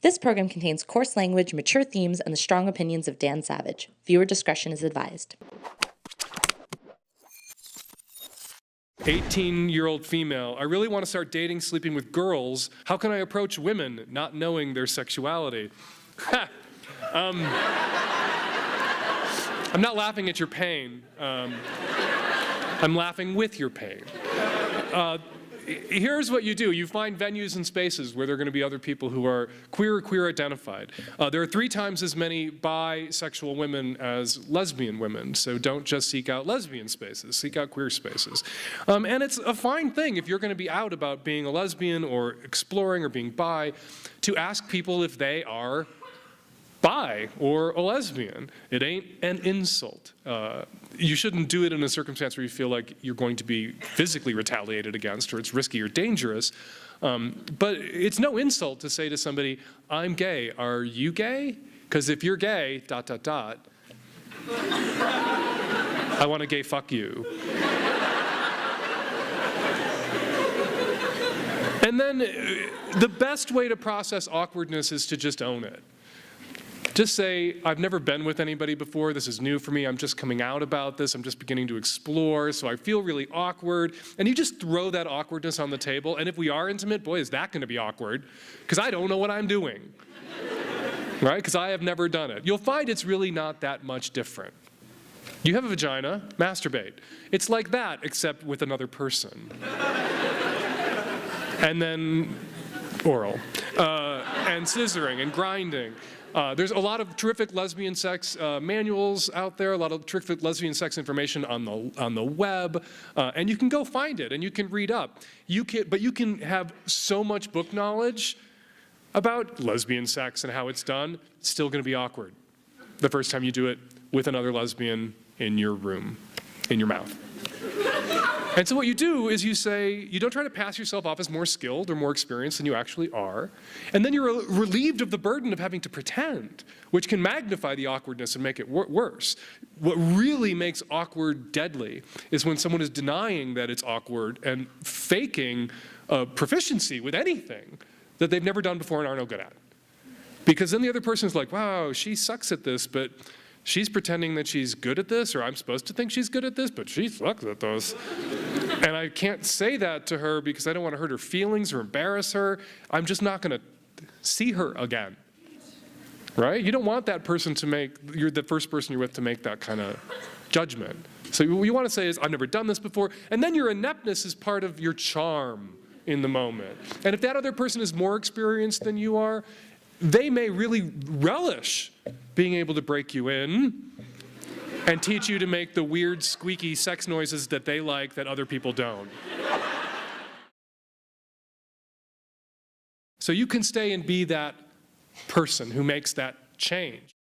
This program contains coarse language, mature themes, and the strong opinions of Dan Savage. Viewer discretion is advised. 18-year-old female, I really want to start dating, sleeping with girls. How can I approach women not knowing their sexuality? I'm not laughing at your pain. I'm laughing with your pain. Here's what you do. You find venues and spaces where there are going to be other people who are queer or queer identified. There are 3 times as many bisexual women as lesbian women, so don't just seek out lesbian spaces, seek out queer spaces. And it's a fine thing if you're going to be out about being a lesbian or exploring or being bi, to ask people if they are bi or a lesbian. It ain't an insult. You shouldn't do it in a circumstance where you feel like you're going to be physically retaliated against or it's risky or dangerous. But it's no insult to say to somebody, I'm gay, are you gay? Because if you're gay, ... I want to gay fuck you. And then the best way to process awkwardness is to just own it. Just say, I've never been with anybody before, this is new for me, I'm just coming out about this, I'm just beginning to explore, so I feel really awkward. And you just throw that awkwardness on the table, and if we are intimate, boy, is that gonna be awkward, because I don't know what I'm doing, right? Because I have never done it. You'll find it's really not that much different. You have a vagina, masturbate. It's like that, except with another person. And then oral, and scissoring and grinding. There's a lot of terrific lesbian sex manuals out there, a lot of terrific lesbian sex information on the web, and you can go find it and you can read up. But you can have so much book knowledge about lesbian sex and how it's done, it's still going to be awkward the first time you do it with another lesbian in your room, in your mouth. And so what you do is you say, you don't try to pass yourself off as more skilled or more experienced than you actually are, and then you're relieved of the burden of having to pretend, which can magnify the awkwardness and make it worse. What really makes awkward deadly is when someone is denying that it's awkward and faking proficiency with anything that they've never done before and are no good at. Because then the other person's like, wow, she sucks at this, but she's pretending that she's good at this, or I'm supposed to think she's good at this, but she sucks at this. And I can't say that to her because I don't want to hurt her feelings or embarrass her. I'm just not going to see her again, right? You don't want that person to you're the first person you're with to make that kind of judgment. So what you want to say is, I've never done this before, and then your ineptness is part of your charm in the moment. And if that other person is more experienced than you are, they may really relish being able to break you in and teach you to make the weird, squeaky sex noises that they like that other people don't. So you can stay and be that person who makes that change.